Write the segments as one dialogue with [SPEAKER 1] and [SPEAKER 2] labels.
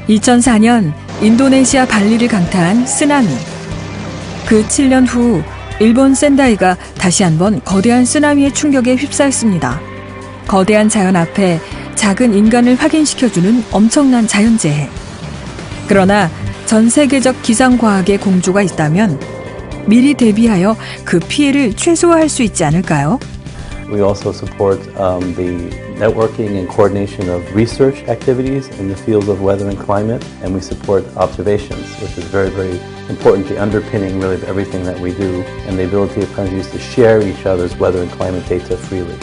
[SPEAKER 1] 2004년 인도네시아 발리를 강타한 쓰나미. 그 7년 후 일본 센다이가 다시 한번 거대한 쓰나미의 충격에 휩싸였습니다. 거대한 자연 앞에 작은 인간을 확인시켜주는 엄청난 자연재해. 그러나 전 세계적 기상과학의 공조가 있다면 미리 대비하여 그 피해를 최소화할 수 있지 않을까요?
[SPEAKER 2] We also support the networking and coordination of research activities in the fields of weather and climate, and we support observations, which is very, very important, the underpinning really of everything that we do, and the ability of countries to share each other's weather and climate data freely.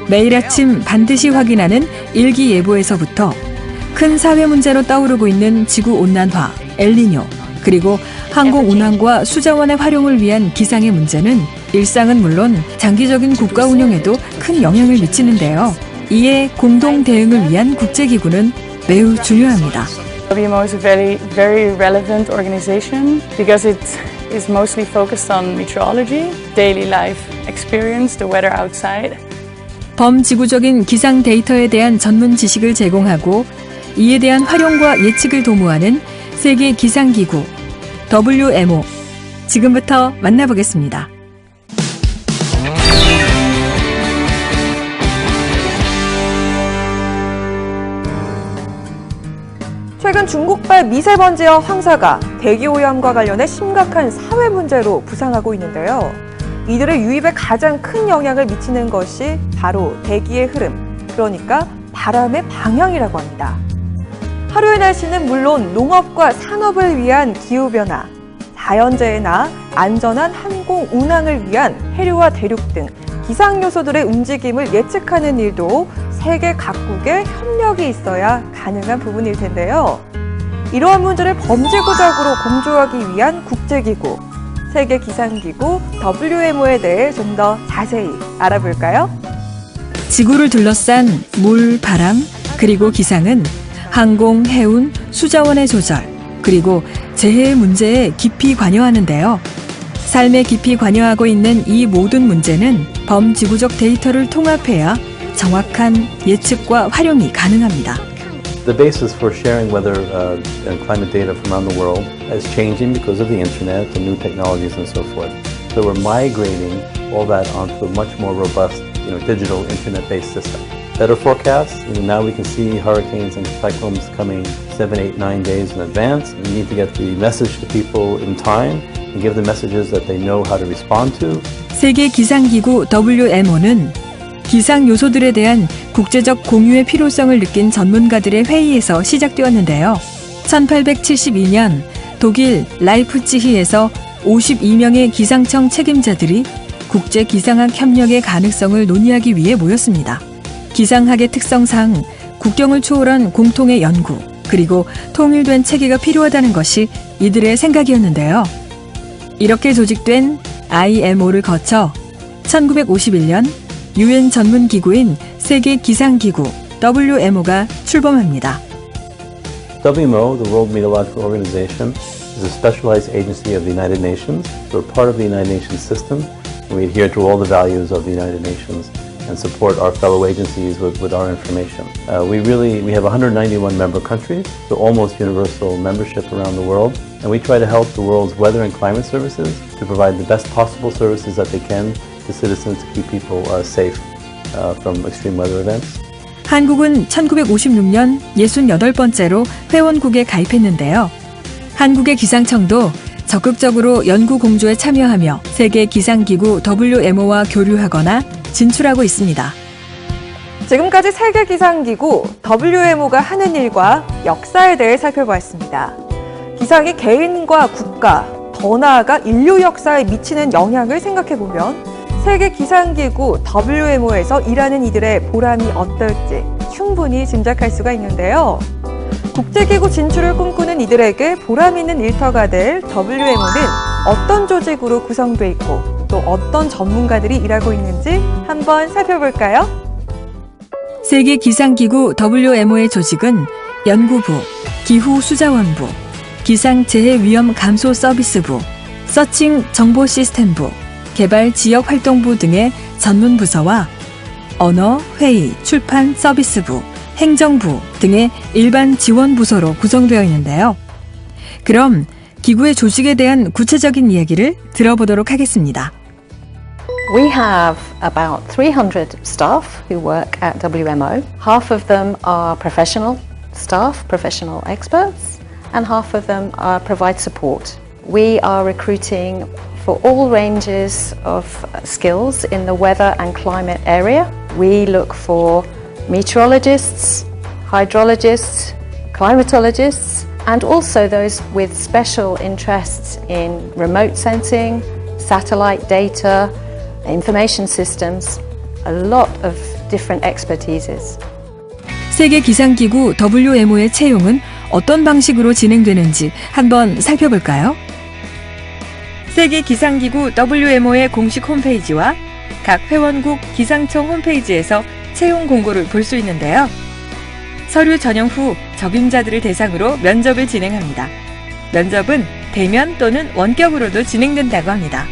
[SPEAKER 1] 매일 아침 반드시 확인하는 일기예보에서부터 큰 사회 문제로 떠오르고 있는 지구온난화, 엘니뇨, 그리고 항공운항과 수자원의 활용을 위한 기상의 문제는 일상은 물론 장기적인 국가 운영에도 큰 영향을 미치는데요. 이에 공동 대응을 위한 국제기구는 매우 중요합니다.
[SPEAKER 3] WMO is a very relevant organization because it is mostly focused on meteorology, daily life experience, the weather outside.
[SPEAKER 1] 범지구적인 기상 데이터에 대한 전문 지식을 제공하고 이에 대한 활용과 예측을 도모하는 세계 기상기구 WMO. 지금부터 만나보겠습니다.
[SPEAKER 4] 최근 중국발 미세먼지와 황사가 대기오염과 관련해 심각한 사회 문제로 부상하고 있는데요. 이들의 유입에 가장 큰 영향을 미치는 것이 바로 대기의 흐름, 그러니까 바람의 방향이라고 합니다. 하루의 날씨는 물론 농업과 산업을 위한 기후변화, 자연재해나 안전한 항공 운항을 위한 해류와 대륙 등 기상 요소들의 움직임을 예측하는 일도 세계 각국의 협력이 있어야 가능한 부분일 텐데요. 이러한 문제를 범지구적으로 공조하기 위한 국제기구, 세계기상기구 WMO에 대해 좀 더 자세히 알아볼까요?
[SPEAKER 1] 지구를 둘러싼 물, 바람, 그리고 기상은 항공, 해운, 수자원의 조절, 그리고 재해의 문제에 깊이 관여하는데요. 삶에 깊이 관여하고 있는 이 모든 문제는 범지구적 데이터를 통합해야 정확한 예측과 활용이 가능합니다.
[SPEAKER 2] The basis for sharing weather and climate data from around the world is changing because of the internet, the new technologies and so forth. So we're migrating all that onto a much more robust, digital internet-based system. Better forecasts, now we can see hurricanes and cyclones coming 7, 8, 9 days in advance. We need to get the message to people in time and give the messages that they know how to respond to.
[SPEAKER 1] 세계 기상기구 WMO는 기상 요소들에 대한 국제적 공유의 필요성을 느낀 전문가들의 회의에서 시작되었는데요. 1872년 독일 라이프치히에서 52명의 기상청 책임자들이 국제 기상학 협력의 가능성을 논의하기 위해 모였습니다. 기상학의 특성상 국경을 초월한 공통의 연구, 그리고 통일된 체계가 필요하다는 것이 이들의 생각이었는데요. 이렇게 조직된 IMO를 거쳐 1951년 UN 전문기구인 세계기상기구 WMO가 출범합니다.
[SPEAKER 2] WMO, the World Meteorological Organization, is a specialized agency of the United Nations. We're part of the United Nations system, and we adhere to all the values of the United Nations and support our fellow agencies with our information. We have 191 member countries, so almost universal membership around the world, and we try to help the world's weather and climate services to provide the best possible services that they can to citizens to keep people safe from extreme weather events.
[SPEAKER 1] 한국은 1956년 68번째로 회원국에 가입했는데요. 한국의 기상청도 적극적으로 연구 공조에 참여하며 세계 기상기구 WMO와 교류하거나 진출하고 있습니다.
[SPEAKER 4] 지금까지 세계기상기구 WMO가 하는 일과 역사에 대해 살펴보았습니다. 기상이 개인과 국가, 더 나아가 인류 역사에 미치는 영향을 생각해보면 세계기상기구 WMO에서 일하는 이들의 보람이 어떨지 충분히 짐작할 수가 있는데요. 국제기구 진출을 꿈꾸는 이들에게 보람 있는 일터가 될 WMO는 어떤 조직으로 구성돼 있고 또 어떤 전문가들이 일하고 있는지 한번 살펴볼까요?
[SPEAKER 1] 세계기상기구 WMO의 조직은 연구부, 기후수자원부, 기상재해위험감소서비스부, 서칭 정보시스템부, 개발지역활동부 등의 전문부서와 언어, 회의, 출판 서비스부, 행정부 등의 일반 지원 부서로 구성되어 있는데요. 그럼 기구의 조직에 대한 구체적인 이야기를 들어보도록 하겠습니다.
[SPEAKER 5] We have about 300 staff who work at WMO. Half of them are professional staff, professional experts, and half of them provide support. We are recruiting for all ranges of skills in the weather and climate area. We look for meteorologists, hydrologists, climatologists, and also those with special interests in remote sensing, satellite data, information systems, a lot of different expertises.
[SPEAKER 1] 세계 기상기구 WMO의 채용은 어떤 방식으로 진행되는지 한번 살펴볼까요? 세계 기상기구 WMO의 공식 홈페이지와 각 회원국 기상청 홈페이지에서 채용 공고를 볼 수 있는데요. 서류 전형 후 적임자들을 대상으로 면접을 진행합니다. 면접은 대면 또는 원격으로도 진행된다고 합니다.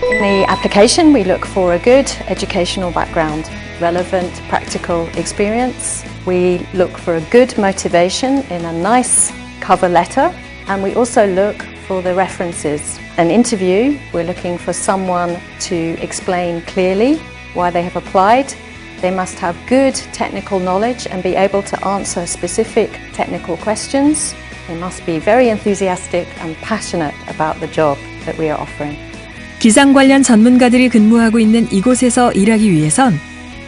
[SPEAKER 5] In the application, we look for a good educational background, relevant practical experience. We look for a good motivation in a nice cover letter, and we also look for the references. An interview, we're looking for someone to explain clearly why they have applied. They must have good technical knowledge and be able to answer specific technical questions. They must be very enthusiastic and passionate about the job that we are offering.
[SPEAKER 1] 기상 관련 전문가들이 근무하고 있는 이곳에서 일하기 위해선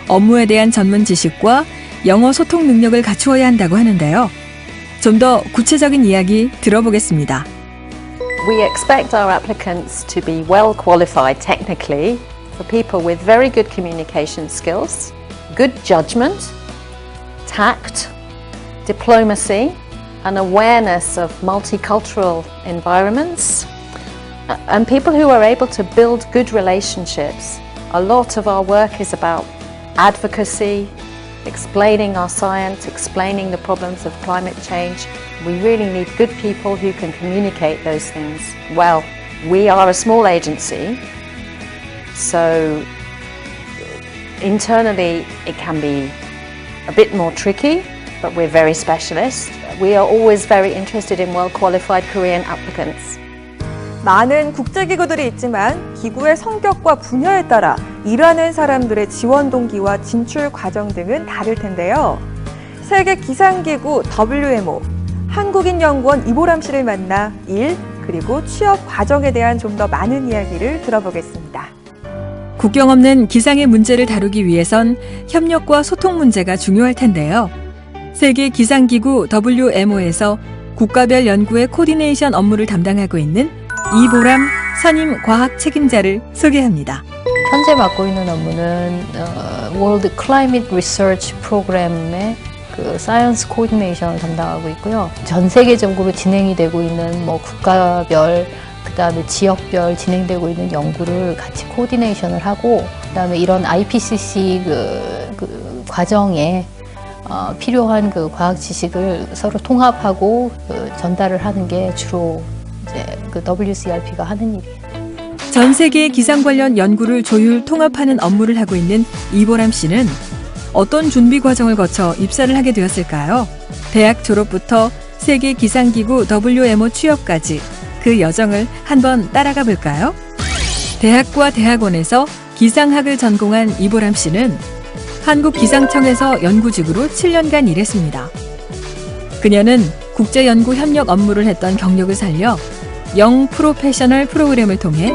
[SPEAKER 1] 업무에 대한 전문 지식과 영어 소통 능력을 갖추어야 한다고 하는데요. 좀 더 구체적인 이야기 들어보겠습니다.
[SPEAKER 5] We expect our applicants to be well qualified technically for people with very good communication skills, good judgment, tact, diplomacy, and awareness of multicultural environments, and people who are able to build good relationships. A lot of our work is about advocacy, explaining our science, explaining the problems of climate change. We really need good people who can communicate those things well. We are a small agency, so internally it can be a bit more tricky, but we're very specialist. We are always very interested in well-qualified Korean applicants.
[SPEAKER 4] 많은 국제기구들이 있지만 기구의 성격과 분야에 따라 일하는 사람들의 지원 동기와 진출 과정 등은 다를 텐데요. 세계 기상기구 WMO, 한국인 연구원 이보람 씨를 만나 일, 그리고 취업 과정에 대한 좀 더 많은 이야기를 들어보겠습니다.
[SPEAKER 1] 국경 없는 기상의 문제를 다루기 위해선 협력과 소통 문제가 중요할 텐데요. 세계 기상기구 WMO에서 국가별 연구의 코디네이션 업무를 담당하고 있는 이보람 선임 과학 책임자를 소개합니다.
[SPEAKER 6] 현재 맡고 있는 업무는 World Climate Research 프로그램의 그 사이언스 코디네이션을 담당하고 있고요. 전 세계적으로 진행이 되고 있는 뭐 국가별, 그다음에 지역별 진행되고 있는 연구를 같이 코디네이션을 하고, 그다음에 이런 IPCC 그 과정에 필요한 그 과학 지식을 서로 통합하고 전달을 하는 게 주로 이제 그 WCRP가 하는 일이에요.
[SPEAKER 1] 전 세계 기상 관련 연구를 조율 통합하는 업무를 하고 있는 이보람 씨는 어떤 준비 과정을 거쳐 입사를 하게 되었을까요? 대학 졸업부터 세계 기상기구 WMO 취업까지 그 여정을 한번 따라가 볼까요? 대학과 대학원에서 기상학을 전공한 이보람 씨는 한국기상청에서 연구직으로 7년간 일했습니다. 그녀는 국제연구 협력 업무를 했던 경력을 살려 영 프로페셔널 프로그램을 통해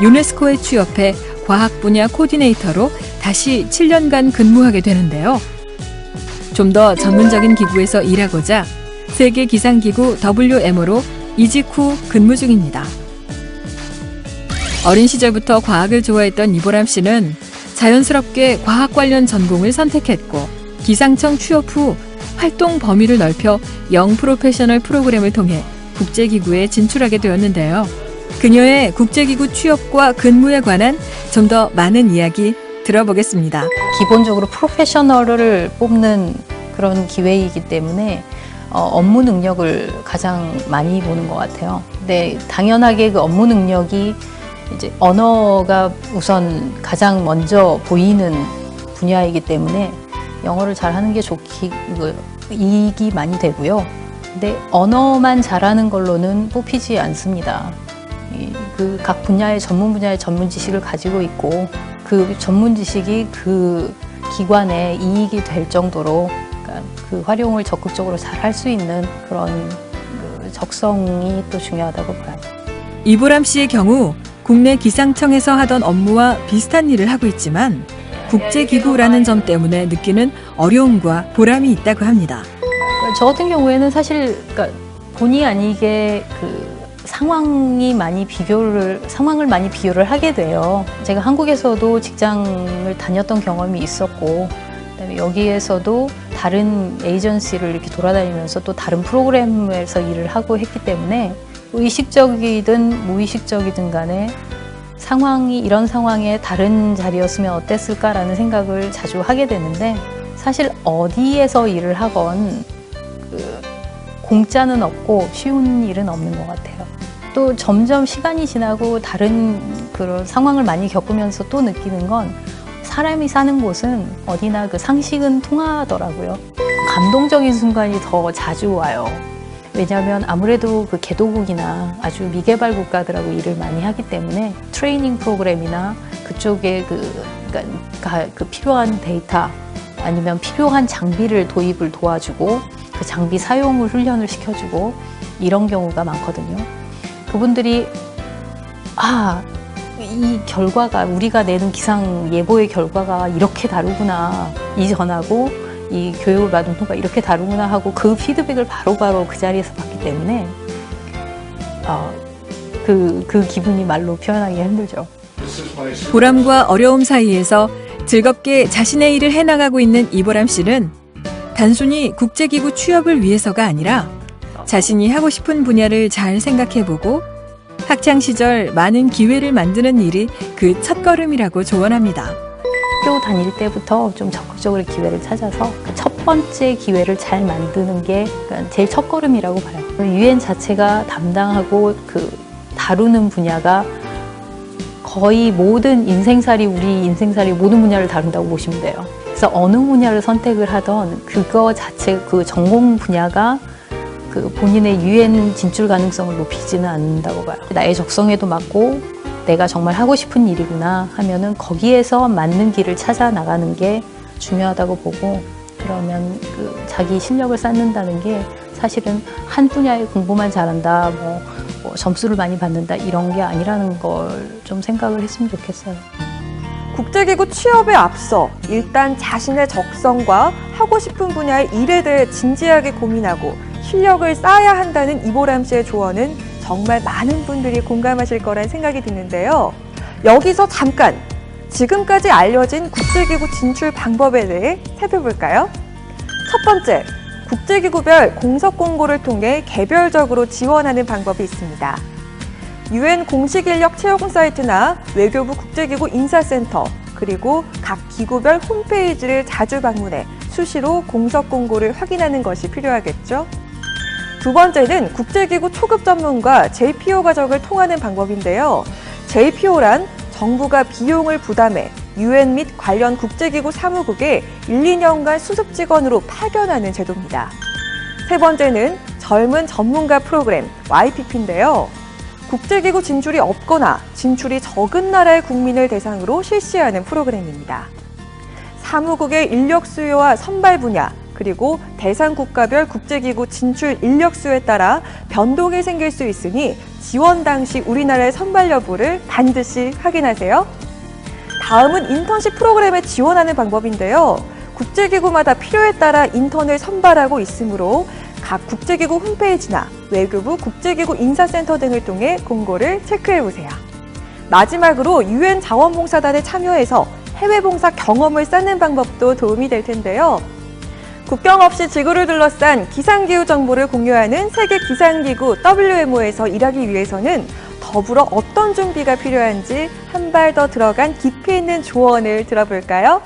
[SPEAKER 1] 유네스코에 취업해 과학 분야 코디네이터로 다시 7년간 근무하게 되는데요. 좀 더 전문적인 기구에서 일하고자 세계 기상기구 WMO로 이직 후 근무 중입니다. 어린 시절부터 과학을 좋아했던 이보람 씨는 자연스럽게 과학 관련 전공을 선택했고, 기상청 취업 후 활동 범위를 넓혀 영 프로페셔널 프로그램을 통해 국제기구에 진출하게 되었는데요. 그녀의 국제기구 취업과 근무에 관한 좀 더 많은 이야기 들어보겠습니다.
[SPEAKER 6] 기본적으로 프로페셔널을 뽑는 그런 기회이기 때문에 업무 능력을 가장 많이 보는 것 같아요. 근데 당연하게 그 업무 능력이 이제 언어가 우선 가장 먼저 보이는 분야이기 때문에 영어를 잘하는 게 이익이 많이 되고요. 근데 언어만 잘하는 걸로는 뽑히지 않습니다. 그 각 분야의 전문 지식을 가지고 있고 그 전문 지식이 그 기관에 이익이 될 정도로 그러니까 그 활용을 적극적으로 잘 할 수 있는 그런 그 적성이 또 중요하다고 봐요.
[SPEAKER 1] 이보람 씨의 경우 국내 기상청에서 하던 업무와 비슷한 일을 하고 있지만 국제기구라는 점 때문에 느끼는 어려움과 보람이 있다고 합니다.
[SPEAKER 6] 저 같은 경우에는 사실 그러니까 본의 아니게 상황을 많이 비교를 하게 돼요. 제가 한국에서도 직장을 다녔던 경험이 있었고, 그다음에 여기에서도 다른 에이전시를 이렇게 돌아다니면서 또 다른 프로그램에서 일을 하고 했기 때문에 의식적이든 무의식적이든 간에 이런 상황에 다른 자리였으면 어땠을까라는 생각을 자주 하게 되는데 사실 어디에서 일을 하건 공짜는 없고 쉬운 일은 없는 것 같아요. 또 점점 시간이 지나고 다른 그런 상황을 많이 겪으면서 또 느끼는 건 사람이 사는 곳은 어디나 그 상식은 통하더라고요. 감동적인 순간이 더 자주 와요. 왜냐하면 아무래도 그 개도국이나 아주 미개발 국가들하고 일을 많이 하기 때문에 트레이닝 프로그램이나 그쪽에 그 필요한 데이터 아니면 필요한 장비를 도입을 도와주고 그 장비 사용을 훈련을 시켜주고 이런 경우가 많거든요. 그분들이 이 결과가 우리가 내는 기상 예보의 결과가 이렇게 다르구나 이전하고 이 교육을 받은 후가 이렇게 다르구나 하고 그 피드백을 바로바로 그 자리에서 받기 때문에 그 기분이 말로 표현하기가 힘들죠.
[SPEAKER 1] 보람과 어려움 사이에서 즐겁게 자신의 일을 해나가고 있는 이보람 씨는 단순히 국제기구 취업을 위해서가 아니라 자신이 하고 싶은 분야를 잘 생각해보고 학창시절 많은 기회를 만드는 일이 그 첫걸음이라고 조언합니다.
[SPEAKER 6] 학교 다닐 때부터 좀 적극적으로 기회를 찾아서 그 첫 번째 기회를 잘 만드는 게 제일 첫걸음이라고 봐요. UN 자체가 담당하고 다루는 분야가 거의 모든 우리 인생살이 모든 분야를 다룬다고 보시면 돼요. 그래서 어느 분야를 선택을 하던 그거 자체 그 전공 분야가 그 본인의 UN 진출 가능성을 높이지는 않는다고 봐요. 나의 적성에도 맞고 내가 정말 하고 싶은 일이구나 하면은 거기에서 맞는 길을 찾아 나가는 게 중요하다고 보고 그러면 자기 실력을 쌓는다는 게 사실은 한 분야의 공부만 잘한다, 뭐 점수를 많이 받는다 이런 게 아니라는 걸 좀 생각을 했으면 좋겠어요.
[SPEAKER 4] 국제기구 취업에 앞서 일단 자신의 적성과 하고 싶은 분야의 일에 대해 진지하게 고민하고 실력을 쌓아야 한다는 이보람 씨의 조언은 정말 많은 분들이 공감하실 거란 생각이 드는데요. 여기서 잠깐 지금까지 알려진 국제기구 진출 방법에 대해 살펴볼까요? 첫 번째, 국제기구별 공석 공고를 통해 개별적으로 지원하는 방법이 있습니다. UN 공식 인력 채용 사이트나 외교부 국제기구 인사센터 그리고 각 기구별 홈페이지를 자주 방문해 수시로 공석 공고를 확인하는 것이 필요하겠죠. 두 번째는 국제기구 초급 전문가 JPO 과정을 통하는 방법인데요. JPO란 정부가 비용을 부담해 UN 및 관련 국제기구 사무국에 1, 2년간 수습 직원으로 파견하는 제도입니다. 세 번째는 젊은 전문가 프로그램 YPP인데요. 국제기구 진출이 없거나 진출이 적은 나라의 국민을 대상으로 실시하는 프로그램입니다. 사무국의 인력 수요와 선발 분야, 그리고 대상 국가별 국제기구 진출 인력 수에 따라 변동이 생길 수 있으니 지원 당시 우리나라의 선발 여부를 반드시 확인하세요. 다음은 인턴십 프로그램에 지원하는 방법인데요. 국제기구마다 필요에 따라 인턴을 선발하고 있으므로 각 국제기구 홈페이지나 외교부 국제기구 인사센터 등을 통해 공고를 체크해보세요. 마지막으로 UN 자원봉사단에 참여해서 해외봉사 경험을 쌓는 방법도 도움이 될 텐데요. 국경 없이 지구를 둘러싼 기상기후 정보를 공유하는 세계기상기구 WMO에서 일하기 위해서는 더불어 어떤 준비가 필요한지 한 발 더 들어간 깊이 있는 조언을 들어볼까요?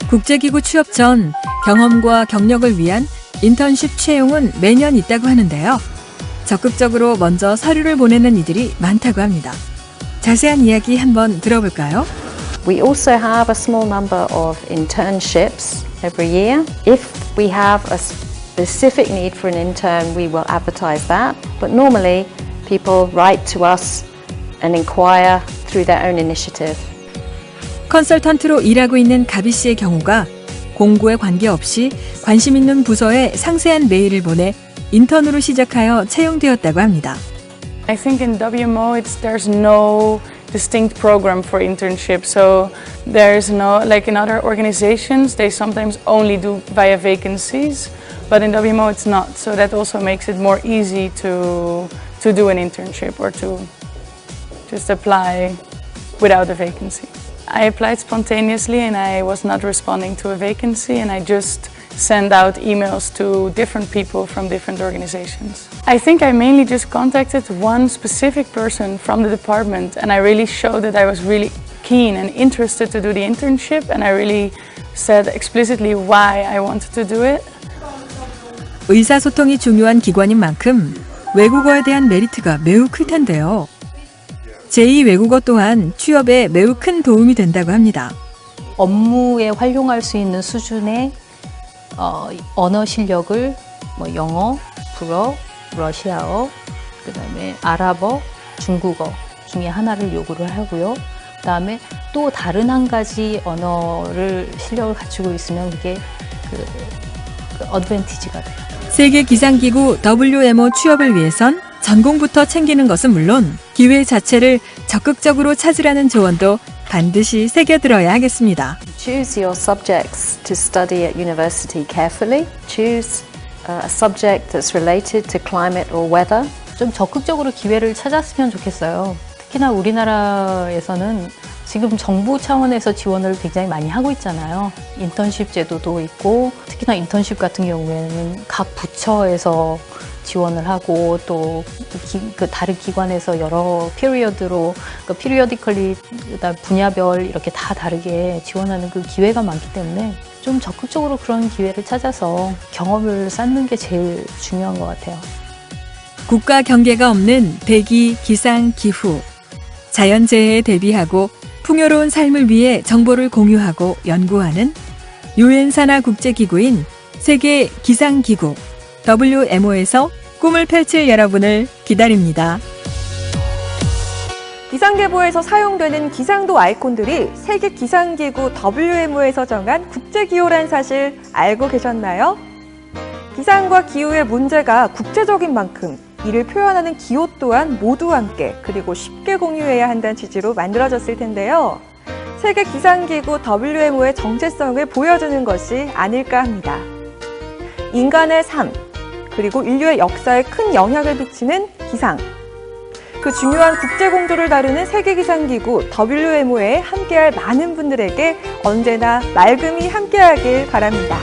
[SPEAKER 1] 국제기구 취업 전 경험과 경력을 위한 인턴십 채용은 매년 있다고 하는데요. 적극적으로 먼저 서류를 보내는 이들이 많다고 합니다. 자세한 이야기 한번 들어볼까요?
[SPEAKER 5] We also have a small number of internships every year. If we have a specific need for an intern, we will advertise that. But normally, people write to us and inquire through their own initiative.
[SPEAKER 1] 컨설턴트로 일하고 있는 가비 씨의 경우가 공고에 관계없이 관심 있는 부서에 상세한 메일을 보내 인턴으로 시작하여 채용되었다고 합니다.
[SPEAKER 3] I think in WMO there's no distinct program for internship, so there's no, like in other organizations, they sometimes only do via vacancies, but in WMO it's not, so that also makes it more easy to do an internship or to just apply without a vacancy. I applied spontaneously and I was not responding to a vacancy, and I just send out emails to different people from different organizations. I think I mainly just contacted one specific person from the department, and I really showed that I was really keen and interested to do the internship, and I really said explicitly why I wanted to do it.
[SPEAKER 1] 의사소통이 중요한 기관인 만큼 외국어에 대한 메리트가 매우 클 텐데요. 제2 외국어 또한 취업에 매우 큰 도움이 된다고 합니다.
[SPEAKER 6] 업무에 활용할 수 있는 수준의 언어 실력을 뭐 영어, 불어, 러시아어, 그다음에 아랍어, 중국어 중에 하나를 요구를 하고요. 그다음에 또 다른 한 가지 언어를 실력을 갖추고 있으면 그게 그 어드밴티지가 돼요.
[SPEAKER 1] 세계 기상기구 WMO 취업을 위해선 전공부터 챙기는 것은 물론 기회 자체를 적극적으로 찾으라는 조언도 반드시 새겨들어야 하겠습니다.
[SPEAKER 5] Choose your subjects to study at university carefully. Choose a subject that's related to climate or weather.
[SPEAKER 6] 좀 적극적으로 기회를 찾았으면 좋겠어요. 특히나 우리나라에서는 지금 정부 차원에서 지원을 굉장히 많이 하고 있잖아요. 인턴십 제도도 있고, 특히나 인턴십 같은 경우에는 각 부처에서 지원을 하고 또 다른 기관에서 여러 피리어드로 피리어디컬리 분야별 이렇게 다 다르게 지원하는 그 기회가 많기 때문에 좀 적극적으로 그런 기회를 찾아서 경험을 쌓는 게 제일 중요한 것 같아요.
[SPEAKER 1] 국가 경계가 없는 대기, 기상, 기후, 자연재해에 대비하고 풍요로운 삶을 위해 정보를 공유하고 연구하는 UN 산하 국제기구인 세계 기상기구 WMO에서 꿈을 펼칠 여러분을 기다립니다.
[SPEAKER 4] 기상계보에서 사용되는 기상도 아이콘들이 세계 기상기구 WMO에서 정한 국제기호란 사실 알고 계셨나요? 기상과 기후의 문제가 국제적인 만큼 이를 표현하는 기호 또한 모두 함께 그리고 쉽게 공유해야 한다는 취지로 만들어졌을 텐데요. 세계 기상기구 WMO의 정체성을 보여주는 것이 아닐까 합니다. 인간의 삶, 그리고 인류의 역사에 큰 영향을 미치는 기상. 그 중요한 국제공조를 다루는 세계기상기구 WMO에 함께할 많은 분들에게 언제나 맑음이 함께하길 바랍니다.